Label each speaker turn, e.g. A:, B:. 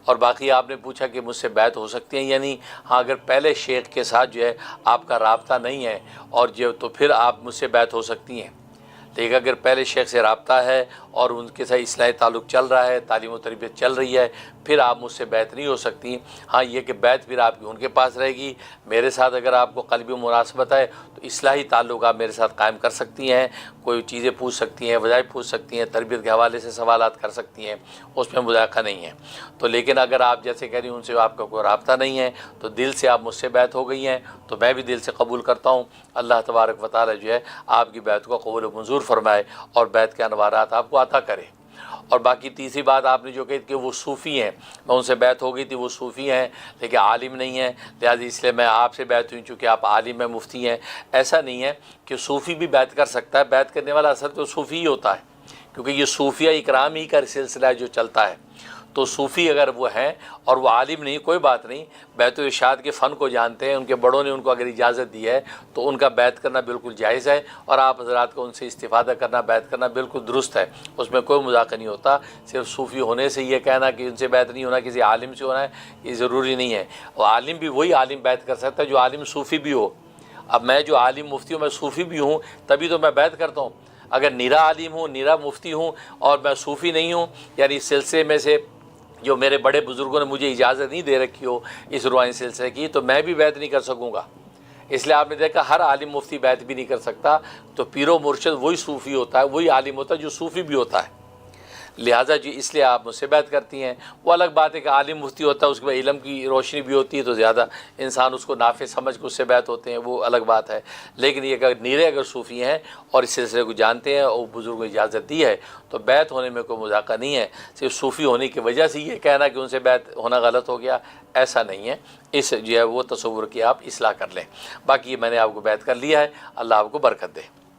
A: اور باقی آپ نے پوچھا کہ مجھ سے بیعت ہو سکتی ہیں، یعنی ہاں اگر پہلے شیخ کے ساتھ جو ہے آپ کا رابطہ نہیں ہے اور جو تو پھر آپ مجھ سے بیعت ہو سکتی ہیں، لیکن اگر پہلے شیخ سے رابطہ ہے اور ان کے ساتھ اصلاحی تعلق چل رہا ہے، تعلیم و تربیت چل رہی ہے، پھر آپ مجھ سے بیعت نہیں ہو سکتی۔ ہاں یہ کہ بیعت پھر آپ کی ان کے پاس رہے گی۔ میرے ساتھ اگر آپ کو قلبی مناسبت ہے تو اصلاحی تعلق آپ میرے ساتھ قائم کر سکتی ہیں، کوئی چیزیں پوچھ سکتی ہیں، وظائف پوچھ سکتی ہیں، تربیت کے حوالے سے سوالات کر سکتی ہیں، اس میں مذاکرہ نہیں ہے۔ تو لیکن اگر آپ جیسے کہہ رہی ہیں ان سے آپ کا کوئی رابطہ نہیں ہے تو دل سے آپ مجھ سے بیعت ہو گئی ہیں تو میں بھی دل سے قبول کرتا ہوں۔ اللہ تبارک و تعالی جو ہے آپ کی بیعت کو قبول و منظور فرمائے اور بیعت کے انوارات آپ کو عطا کرے۔ اور باقی تیسری بات آپ نے جو کہی کہ وہ صوفی ہیں، میں ان سے بیعت ہو گئی تھی، وہ صوفی ہیں لیکن عالم نہیں ہیں، لہٰذا اس لیے میں آپ سے بیعت ہوئی چونکہ آپ عالم ہیں، مفتی ہیں۔ ایسا نہیں ہے کہ صوفی بھی بیعت کر سکتا ہے، بیعت کرنے والا اصل تو صوفی ہی ہوتا ہے، کیونکہ یہ صوفیہ اکرام ہی کا سلسلہ ہے جو چلتا ہے۔ تو صوفی اگر وہ ہیں اور وہ عالم نہیں، کوئی بات نہیں، بیعت الارشاد کے فن کو جانتے ہیں، ان کے بڑوں نے ان کو اگر اجازت دی ہے تو ان کا بیعت کرنا بالکل جائز ہے، اور آپ حضرات کو ان سے استفادہ کرنا، بیعت کرنا بالکل درست ہے، اس میں کوئی مذاق نہیں ہوتا۔ صرف صوفی ہونے سے یہ کہنا کہ ان سے بیعت نہیں ہونا، کسی عالم سے ہونا ہے، یہ ضروری نہیں ہے۔ اور عالم بھی وہی عالم بیعت کر سکتا ہے جو عالم صوفی بھی ہو۔ اب میں جو عالم مفتی ہوں، میں صوفی بھی ہوں، تبھی تو میں بیعت کرتا ہوں۔ اگر نیرا عالم ہوں، نیرا مفتی ہوں اور میں صوفی نہیں ہوں، یعنی اس سلسلے میں سے جو میرے بڑے بزرگوں نے مجھے اجازت نہیں دے رکھی ہو اس روحانی سلسلے کی، تو میں بھی بیعت نہیں کر سکوں گا۔ اس لیے آپ نے دیکھا ہر عالم مفتی بیعت بھی نہیں کر سکتا، تو پیر و مرشد وہی صوفی ہوتا ہے، وہی عالم ہوتا ہے جو صوفی بھی ہوتا ہے۔ لہٰذا جو اس لیے آپ مجھ سے بیعت کرتی ہیں، وہ الگ بات ہے کہ عالم مفتی ہوتا ہے، اس کے بعد علم کی روشنی بھی ہوتی ہے تو زیادہ انسان اس کو نافع سمجھ کے اس سے بیعت ہوتے ہیں، وہ الگ بات ہے۔ لیکن یہ کہ نیرے اگر صوفی ہیں اور اس سلسلے کو جانتے ہیں اور بزرگوں کو اجازت دی ہے تو بیعت ہونے میں کوئی مذاقہ نہیں ہے۔ صرف صوفی ہونے کی وجہ سے یہ کہنا کہ ان سے بیعت ہونا غلط ہو گیا، ایسا نہیں ہے۔ اس جو ہے وہ تصور کی آپ اصلاح کر لیں۔ باقی میں نے آپ کو بیعت کر لیا ہے، اللہ آپ کو برکت دے۔